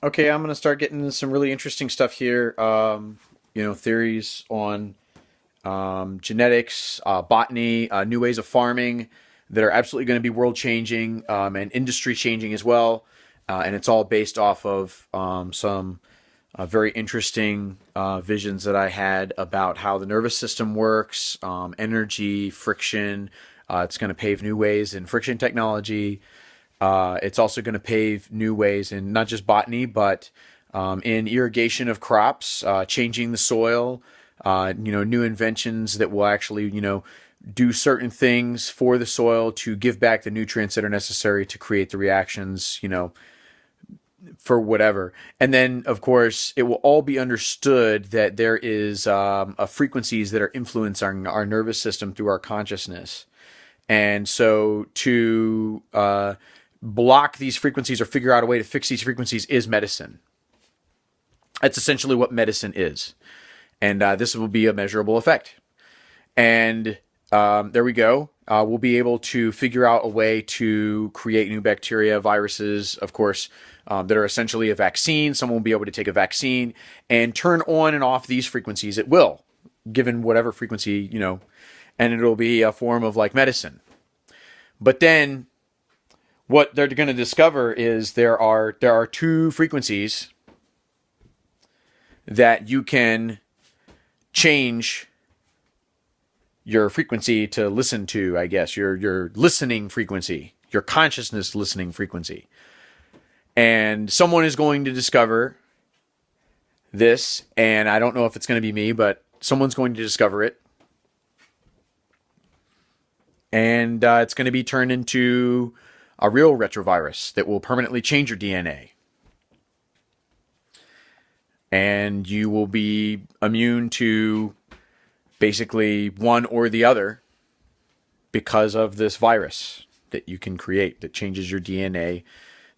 Okay, I'm going to start getting into some really interesting stuff here. Theories on genetics, botany, new ways of farming that are absolutely going to be world changing and industry changing as well. And it's all based off of some very interesting visions that I had about how the nervous system works, energy, friction. It's going to pave new ways in friction technology. It's also going to pave new ways in not just botany, but in irrigation of crops, changing the soil, new inventions that will actually, do certain things for the soil to give back the nutrients that are necessary to create the reactions, for whatever. And then, of course, it will all be understood that there is frequencies that are influencing our nervous system through our consciousness. And so to block these frequencies or figure out a way to fix these frequencies is medicine. That's essentially what medicine is. And this will be a measurable effect. And there we go. We'll be able to figure out a way to create new bacteria, viruses, of course, that are essentially a vaccine. Someone will be able to take a vaccine and turn on and off these frequencies. It will, given whatever frequency, and it'll be a form of like medicine. But then what they're going to discover is there are two frequencies that you can change your frequency to listen to, I guess, your listening frequency, your consciousness listening frequency. And someone is going to discover this, and I don't know if it's going to be me, but someone's going to discover it. And it's going to be turned into a real retrovirus that will permanently change your DNA. And you will be immune to basically one or the other because of this virus that you can create that changes your DNA,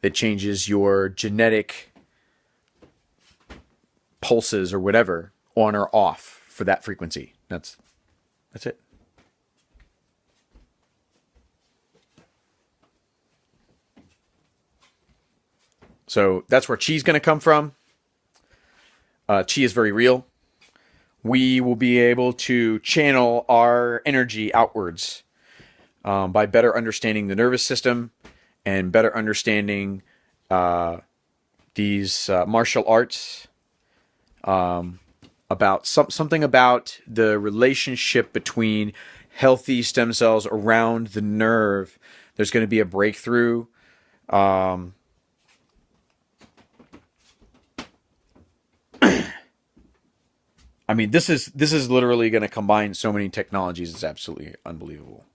that changes your genetic pulses or whatever on or off for that frequency. That's it. So that's where chi is going to come from. Chi is very real. We will be able to channel our energy outwards by better understanding the nervous system and better understanding these martial arts, about something about the relationship between healthy stem cells around the nerve. There's going to be a breakthrough. I mean, this is literally going to combine so many technologies. It's absolutely unbelievable.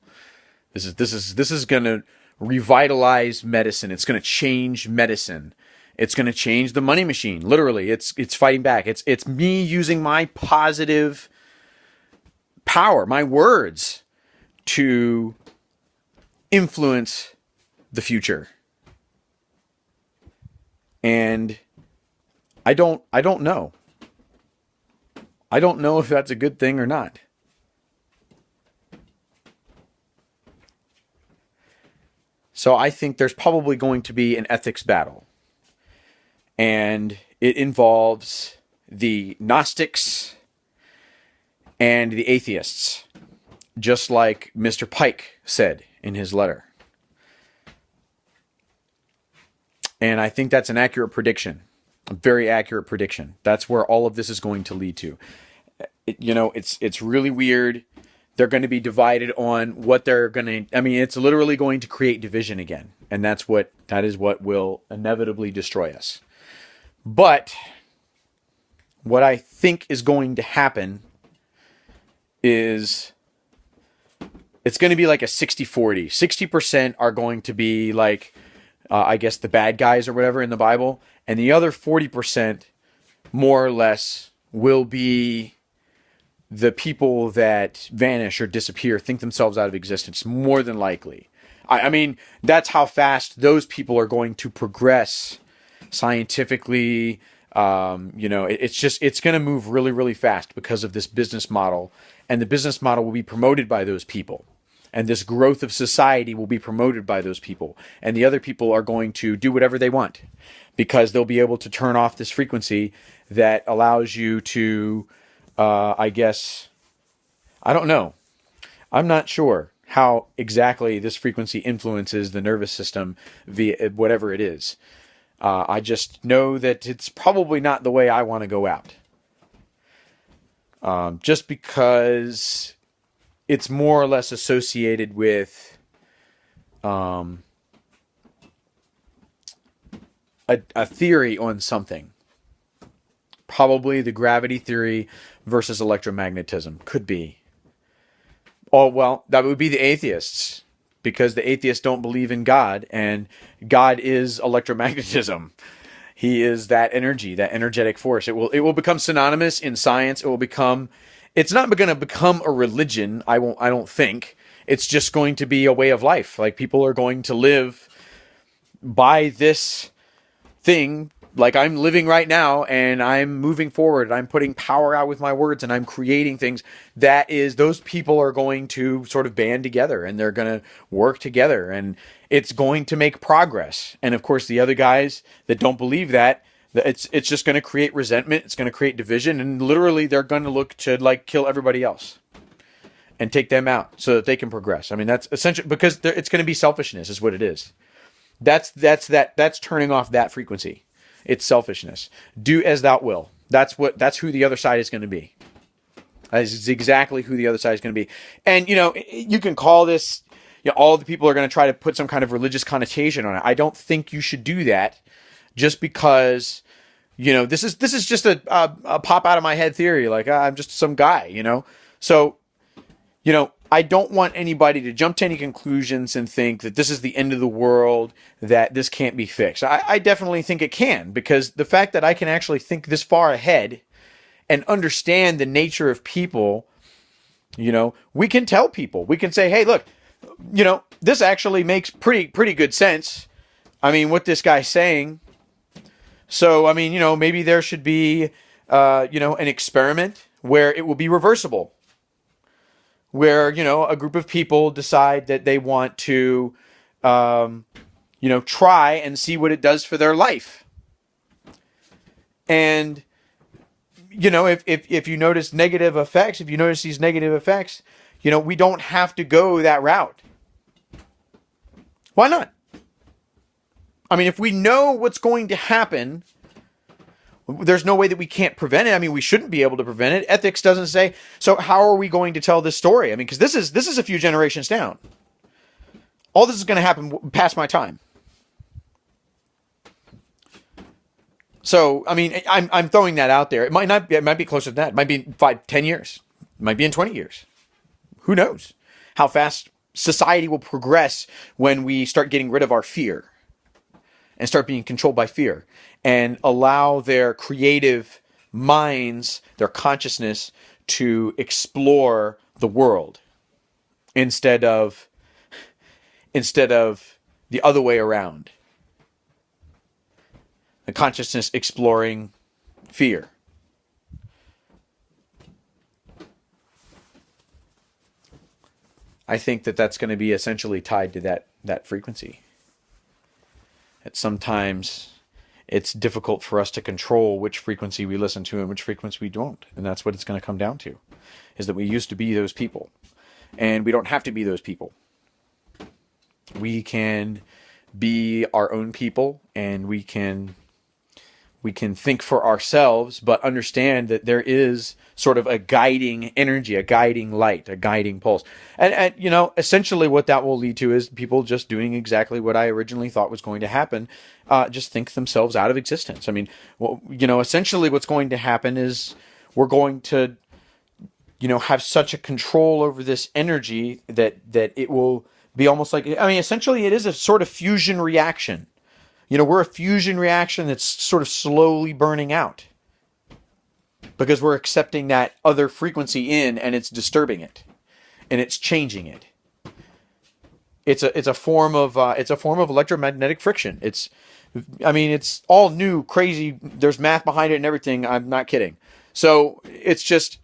This is going to revitalize medicine. It's going to change medicine. It's going to change the money machine. Literally, it's fighting back. It's me using my positive power, my words, to influence the future. And I don't know. I don't know if that's a good thing or not. So I think there's probably going to be an ethics battle. And it involves the Gnostics and the atheists, just like Mr. Pike said in his letter. And I think that's an accurate prediction. A very accurate prediction. That's where all of this is going to lead to. It's really weird. They're going to be divided on what they're going to. I mean, it's literally going to create division again, and that is what will inevitably destroy us. But what I think is going to happen is it's going to be like a 60-40. 60% are going to be like, I guess, the bad guys or whatever in the Bible. And the other 40%, more or less, will be the people that vanish or disappear, think themselves out of existence, more than likely. I mean, that's how fast those people are going to progress scientifically. It's going to move really, really fast because of this business model. And the business model will be promoted by those people. And this growth of society will be promoted by those people. And the other people are going to do whatever they want because they'll be able to turn off this frequency that allows you to, I guess, I don't know. I'm not sure how exactly this frequency influences the nervous system via whatever it is. I just know that it's probably not the way I want to go out. Just because it's more or less associated with a theory on something. Probably the gravity theory versus electromagnetism. Could be. Oh, well, that would be the atheists. Because the atheists don't believe in God. And God is electromagnetism. He is that energy, that energetic force. It will become synonymous in science. It's not going to become a religion. I don't think. It's just going to be a way of life. Like people are going to live by this thing like I'm living right now, and I'm moving forward, and I'm putting power out with my words, and I'm creating things. Those people are going to sort of band together, and they're going to work together, and it's going to make progress. And of course, the other guys that don't believe that, it's just going to create resentment. It's going to create division, and literally they're going to look to like kill everybody else and take them out so that they can progress. I mean, that's essential because it's going to be selfishness, is what it is. That's turning off that frequency. It's selfishness. Do as thou will. That's who the other side is going to be. That is exactly who the other side is going to be. And, you can call this, all the people are going to try to put some kind of religious connotation on it. I don't think you should do that just because, this is just a pop out of my head theory. Like, I'm just some guy, So, I don't want anybody to jump to any conclusions and think that this is the end of the world, that this can't be fixed. I definitely think it can, because the fact that I can actually think this far ahead and understand the nature of people, we can tell people. We can say, hey, look, this actually makes pretty good sense. I mean, what this guy's saying. So, I mean, maybe there should be, an experiment where it will be reversible. Where, a group of people decide that they want to, try and see what it does for their life. And, if you notice negative effects, if you notice these negative effects, we don't have to go that route. Why not? I mean, if we know what's going to happen, there's no way that we can't prevent it. I mean, we shouldn't be able to prevent it. Ethics doesn't say. So how are we going to tell this story? I mean, because this is a few generations down. All this is going to happen past my time. So, I mean, I'm throwing that out there. It might not be. It might be closer to that. It might be in 5, 10 years. It might be in 20 years. Who knows how fast society will progress when we start getting rid of our fear and start being controlled by fear and allow their creative minds, their consciousness to explore the world instead of the other way around. The consciousness exploring fear. I think that that's going to be essentially tied to that frequency. That sometimes it's difficult for us to control which frequency we listen to and which frequency we don't. And that's what it's going to come down to, is that we used to be those people. And we don't have to be those people. We can be our own people, and we can think for ourselves, but understand that there is sort of a guiding energy, a guiding light, a guiding pulse. And essentially what that will lead to is people just doing exactly what I originally thought was going to happen, just think themselves out of existence. I mean, essentially what's going to happen is we're going to, have such a control over this energy that it will be almost like, essentially it is a sort of fusion reaction. We're a fusion reaction that's sort of slowly burning out because we're accepting that other frequency in, and it's disturbing it, and it's changing it. It's a form of electromagnetic friction. It's all new, crazy. There's math behind it and everything. I'm not kidding. So it's just,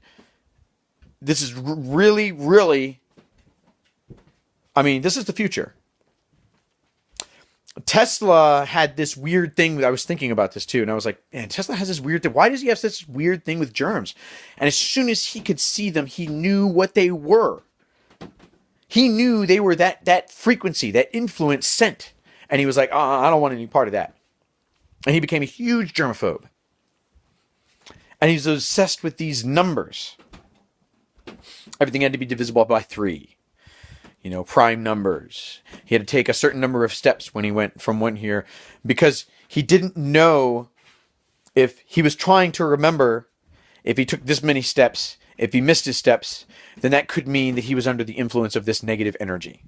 this is really, really I mean, this is the future. Tesla had this weird thing. I was thinking about this too, and I was like, man, Tesla has this weird thing. Why does he have such weird thing with germs? And as soon as he could see them, he knew what they were. He knew they were that frequency, that influence sent. And he was like, I don't want any part of that. And he became a huge germaphobe. And he's obsessed with these numbers. Everything had to be divisible by 3. You know, prime numbers. He had to take a certain number of steps when he went from one here, because he didn't know if he was trying to remember if he took this many steps, if he missed his steps, then that could mean that he was under the influence of this negative energy.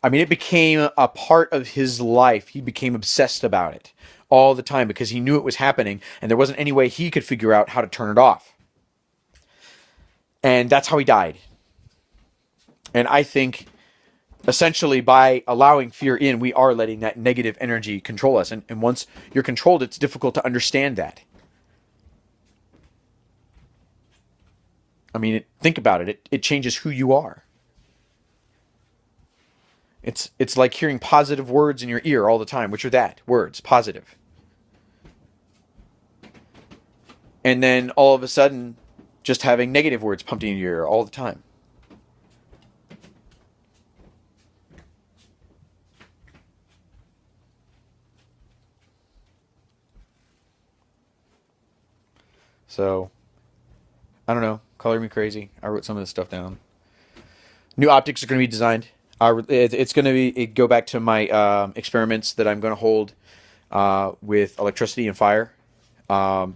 I mean, it became a part of his life. He became obsessed about it all the time because he knew it was happening and there wasn't any way he could figure out how to turn it off. And that's how he died. And I think essentially by allowing fear in, we are letting that negative energy control us. And once you're controlled, it's difficult to understand that. I mean, think about it. It changes who you are. It's like hearing positive words in your ear all the time, which are that, words, positive. And then all of a sudden, just having negative words pumped into your ear all the time. So, I don't know. Color me crazy. I wrote some of this stuff down. New optics are going to be designed. It's going to go back to my experiments that I'm going to hold with electricity and fire. And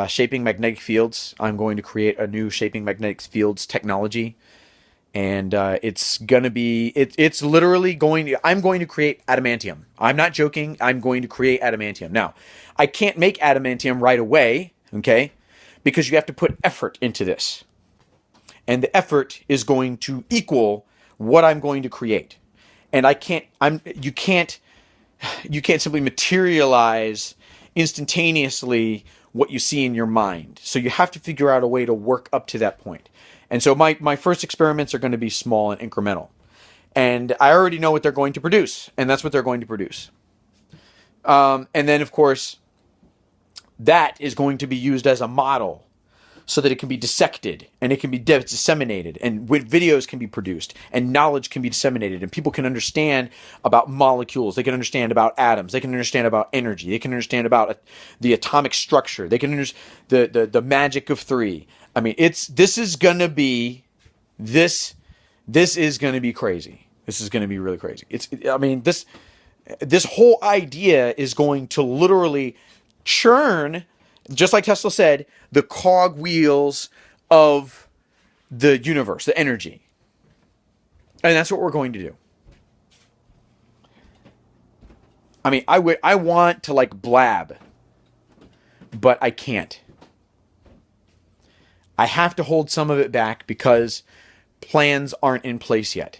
shaping magnetic fields. I'm going to create a new shaping magnetic fields technology. And it's going to be, it's literally going to, I'm going to create adamantium. I'm not joking. I'm going to create adamantium. Now, I can't make adamantium right away, okay? Because you have to put effort into this. And the effort is going to equal what I'm going to create. And you can't simply materialize instantaneously what you see in your mind. So you have to figure out a way to work up to that point. And so my first experiments are going to be small and incremental. And I already know what they're going to produce. And that's what they're going to produce. And then, of course, that is going to be used as a model so that it can be dissected and it can be disseminated, and videos can be produced and knowledge can be disseminated, and people can understand about molecules. They can understand about atoms. They can understand about energy. They can understand about the atomic structure. They can understand the magic of 3. I mean, this is going to be crazy. This is going to be really crazy. This whole idea is going to literally churn, just like Tesla said, the cog wheels of the universe, the energy. And that's what we're going to do. I mean, I want to like blab, but I can't. I have to hold some of it back because plans aren't in place yet.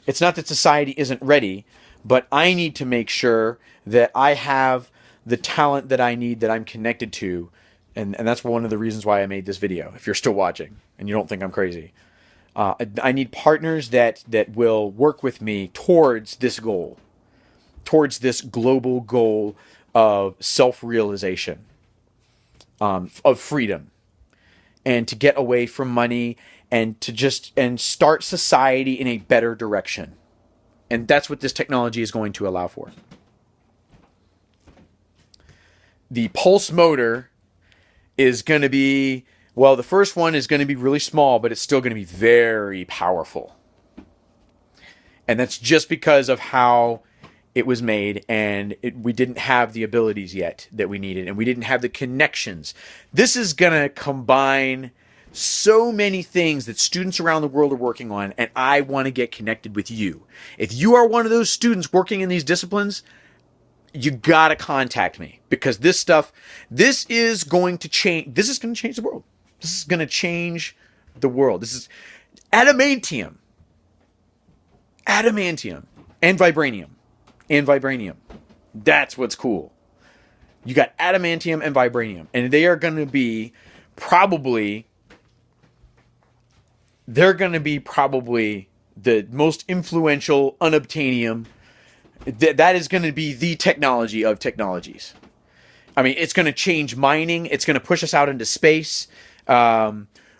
It's not that society isn't ready, but I need to make sure that I have the talent that I need, that I'm connected to. And that's one of the reasons why I made this video, if you're still watching and you don't think I'm crazy. I need partners that will work with me towards this goal, towards this global goal of self-realization, of freedom, and to get away from money and to start society in a better direction. And that's what this technology is going to allow for. The pulse motor is going to be, well, the first one is going to be really small, but it's still going to be very powerful. And that's just because of how it was made, and we didn't have the abilities yet that we needed, and we didn't have the connections. This is going to combine so many things that students around the world are working on, and I want to get connected with you. If you are one of those students working in these disciplines, you got to contact me, because this is going to change. This is going to change the world. This is going to change the world. This is adamantium and vibranium. That's what's cool. You got adamantium and vibranium, and they are going to be probably the most influential unobtainium. That is going to be the technology of technologies. I mean, it's going to change mining. It's going to push us out into space.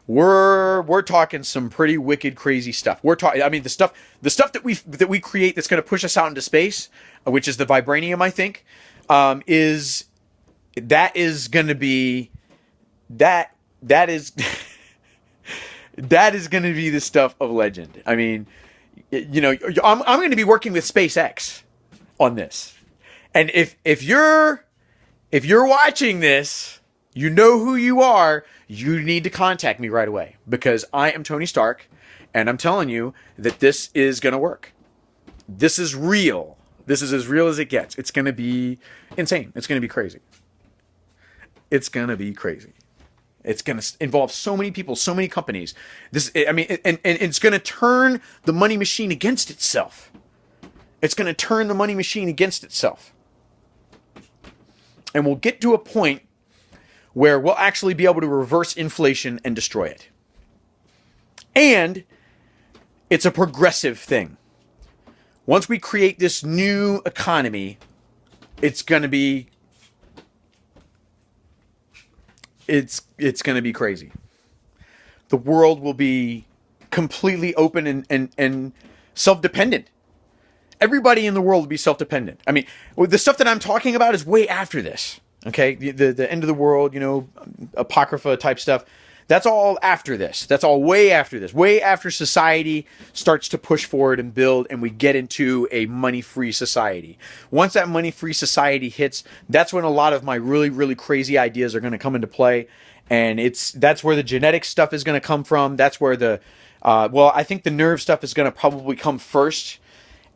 We're talking some pretty wicked, crazy stuff. We're talking. I mean, the stuff that we create that's going to push us out into space, which is the vibranium. I think is going to be that is that is going to be the stuff of legend. I mean, I'm going to be working with SpaceX on this, and if you're watching this, you know who you are. You need to contact me right away, because I am Tony Stark, and I'm telling you that this is going to work. This is real. This is as real as it gets. It's going to be insane. It's going to be crazy. It's going to be crazy. It's going to involve so many people, so many companies. And it's going to turn the money machine against itself. It's going to turn the money machine against itself. And we'll get to a point where we'll actually be able to reverse inflation and destroy it. And it's a progressive thing. Once we create this new economy, it's going to be crazy. The world will be completely open and self-dependent. Everybody in the world will be self-dependent. I mean, the stuff that I'm talking about is way after this. Okay, the end of the world, apocrypha type stuff. That's all after this. That's all way after this. Way after society starts to push forward and build, and we get into a money-free society. Once that money-free society hits, that's when a lot of my really, really crazy ideas are going to come into play. And that's where the genetic stuff is going to come from. That's where I think the nerve stuff is going to probably come first.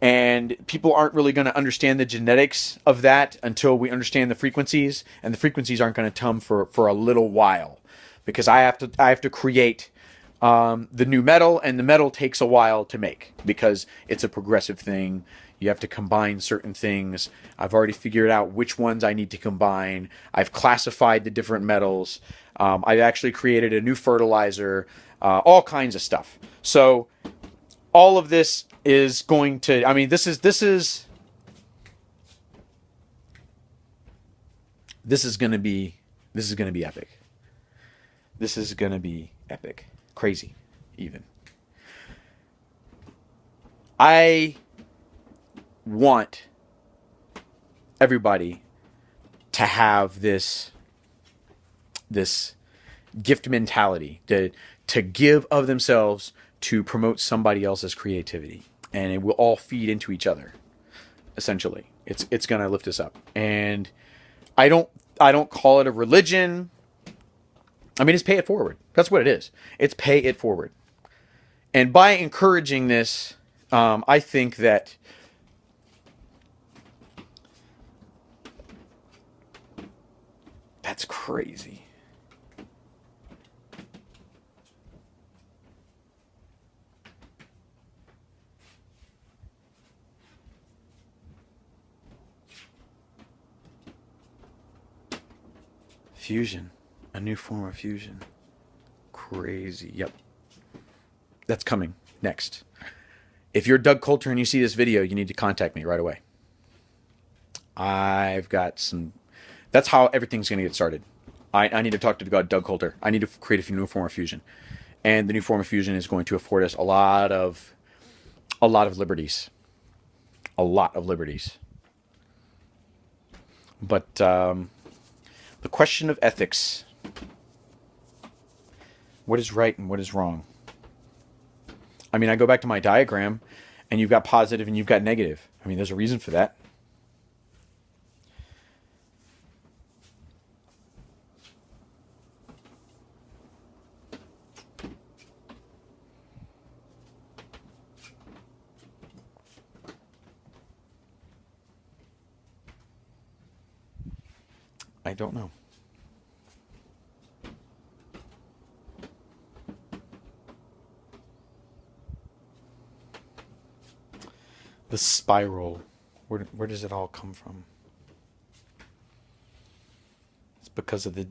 And people aren't really going to understand the genetics of that until we understand the frequencies. And the frequencies aren't going to come for a little while. Because I have to create the new metal, and the metal takes a while to make because it's a progressive thing. You have to combine certain things. I've already figured out which ones I need to combine. I've classified the different metals. I've actually created a new fertilizer, all kinds of stuff. So all of this is going to, I mean, this is going to be epic. This is going to be epic. Crazy, even. I want everybody to have this gift mentality, to give of themselves to promote somebody else's creativity. And it will all feed into each other, essentially. It's going to lift us up. And I don't call it a religion. I mean, it's pay it forward. That's what it is. It's pay it forward. And by encouraging this, I think that that's crazy. Fusion. A new form of fusion. Crazy. Yep. That's coming next. If you're Doug Coulter and you see this video, you need to contact me right away. I've got some... That's how everything's going to get started. I need to talk to Doug Coulter. I need to create a new form of fusion. And the new form of fusion is going to afford us a lot of liberties. A lot of liberties. But the question of ethics... What is right and what is wrong? I mean, I go back to my diagram, and you've got positive and you've got negative. I mean, there's a reason for that. I don't know. The spiral, where does it all come from? It's because of the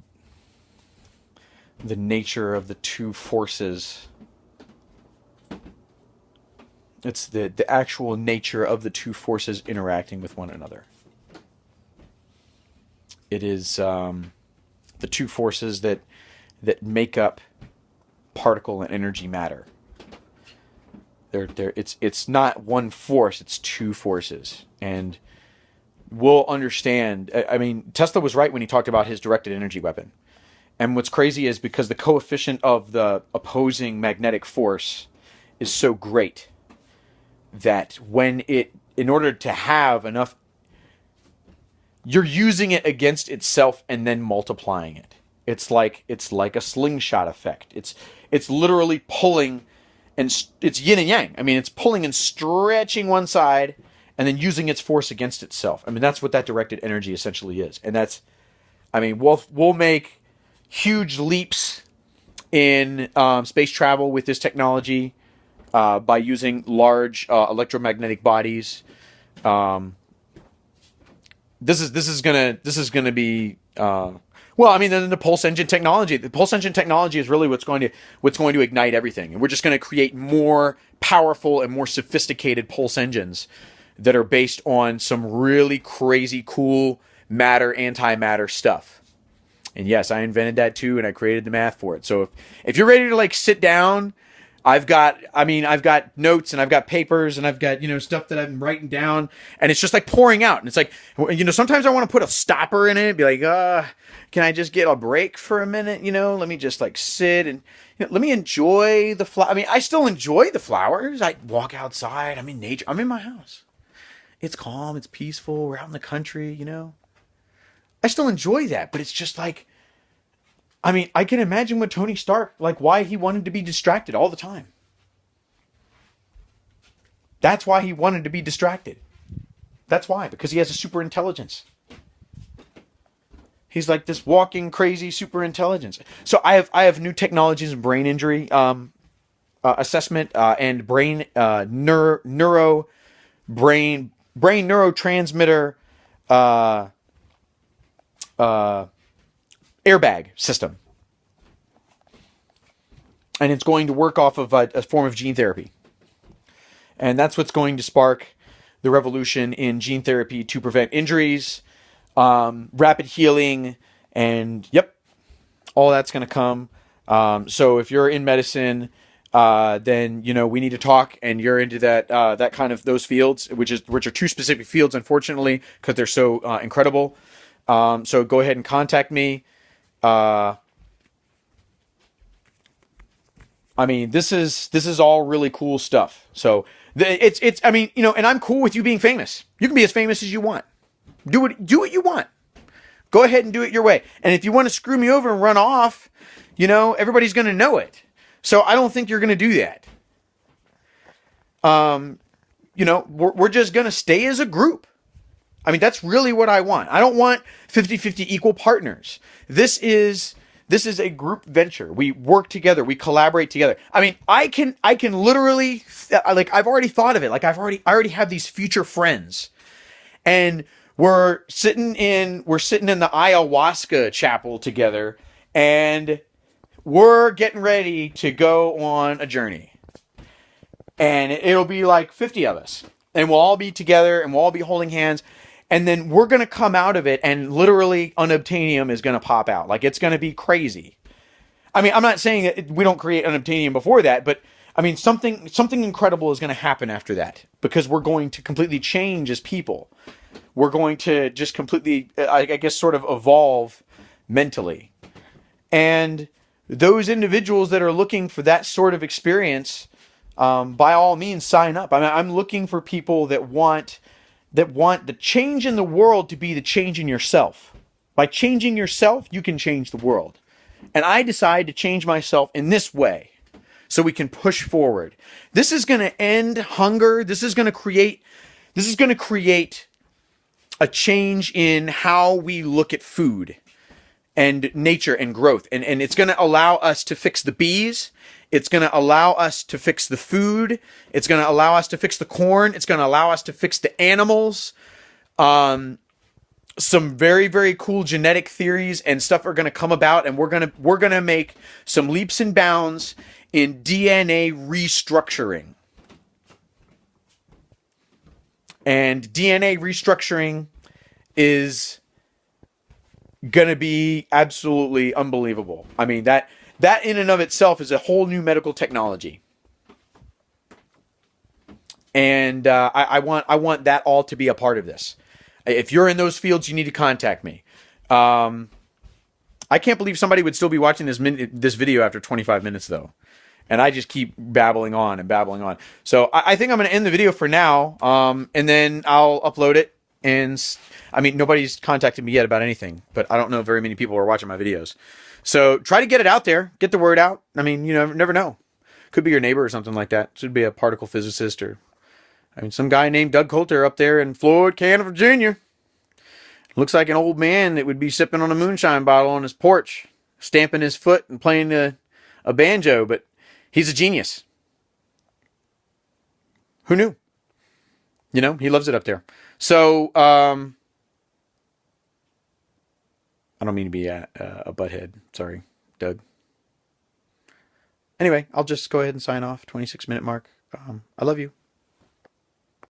nature of the two forces It's the actual nature of the two forces interacting with one another. It is the two forces that make up particle and energy matter. It's not one force, it's two forces. And we'll understand. I mean, Tesla was right when he talked about his directed energy weapon. And what's crazy is because the coefficient of the opposing magnetic force is so great that in order to have enough, you're using it against itself and then multiplying it. It's like a slingshot effect. It's literally pulling, and it's yin and yang. I mean, it's pulling and stretching one side and then using its force against itself. I mean, that's what that directed energy essentially is. And that's, I mean, we'll make huge leaps in space travel with this technology by using large electromagnetic bodies. This is gonna be well, I mean, then the pulse engine technology. The pulse engine technology is really what's going to ignite everything, and we're just going to create more powerful and more sophisticated pulse engines that are based on some really crazy, cool matter, antimatter stuff. And yes, I invented that too, and I created the math for it. So if you're ready to like sit down, I've got notes and I've got papers and I've got, stuff that I've been writing down, and it's just like pouring out. And it's like, sometimes I want to put a stopper in it, be like, can I just get a break for a minute? Let me just like sit and let me enjoy the flower. I mean, I still enjoy the flowers. I walk outside. I'm in nature. I'm in my house. It's calm. It's peaceful. We're out in the country, I still enjoy that, but it's just like, I mean, I can imagine what Tony Stark, like why he wanted to be distracted all the time. That's why he wanted to be distracted. That's why, because he has a super intelligence. He's like this walking crazy super intelligence. So I have new technologies in brain injury assessment and brain neurotransmitter airbag system, and it's going to work off of a form of gene therapy, and that's what's going to spark the revolution in gene therapy to prevent injuries, rapid healing, and all that's going to come. So if you're in medicine, then we need to talk, and you're into that kind of those fields, which are two specific fields, unfortunately, because they're so incredible. So go ahead and contact me. I mean, this is all really cool stuff. So it's I mean, and I'm cool with you being famous. You can be as famous as you want. Do what you want. Go ahead and do it your way. And if you want to screw me over and run off, everybody's going to know it. So I don't think you're going to do that. We're just going to stay as a group. I mean, that's really what I want. I don't want 50-50 equal partners. This is a group venture. We work together. We collaborate together. I mean, I can literally, like, I've already thought of it. Like, I already have these future friends, and we're sitting in the ayahuasca chapel together, and we're getting ready to go on a journey, and it'll be like 50 of us, and we'll all be together, and we'll all be holding hands. And then we're going to come out of it, and literally unobtainium is going to pop out. Like, it's going to be crazy. I mean, I'm not saying that we don't create unobtainium before that, but I mean, something incredible is going to happen after that, because we're going to completely change as people. We're going to just completely, I guess, sort of evolve mentally. And those individuals that are looking for that sort of experience, by all means, sign up. I mean, I'm looking for people that want the change in the world to be the change in yourself. By changing yourself, you can change the world. And I decide to change myself in this way so we can push forward. This is going to end hunger. This is going to create a change in how we look at food and nature and growth. And it's going to allow us to fix the bees. It's going to allow us to fix the food. It's going to allow us to fix the corn. It's going to allow us to fix the animals. Some very, very cool genetic theories and stuff are going to come about, and we're going to make some leaps and bounds in DNA restructuring. And DNA restructuring is going to be absolutely unbelievable. I mean, that in and of itself is a whole new medical technology. And I want that all to be a part of this. If you're in those fields, you need to contact me. I can't believe somebody would still be watching this video after 25 minutes, though. And I just keep babbling on and babbling on. So I think I'm going to end the video for now, and then I'll upload it. And I mean, nobody's contacted me yet about anything, but I don't know very many people are watching my videos. So try to get it out there, get the word out. I mean, you never know. Could be your neighbor or something like that. Should be a particle physicist or, I mean, some guy named Doug Coulter up there in Floyd County, Virginia. Looks like an old man that would be sipping on a moonshine bottle on his porch, stamping his foot and playing a banjo, but he's a genius. Who knew? He loves it up there. So, I don't mean to be a butthead. Sorry, Doug. Anyway, I'll just go ahead and sign off. 26-minute mark. I love you.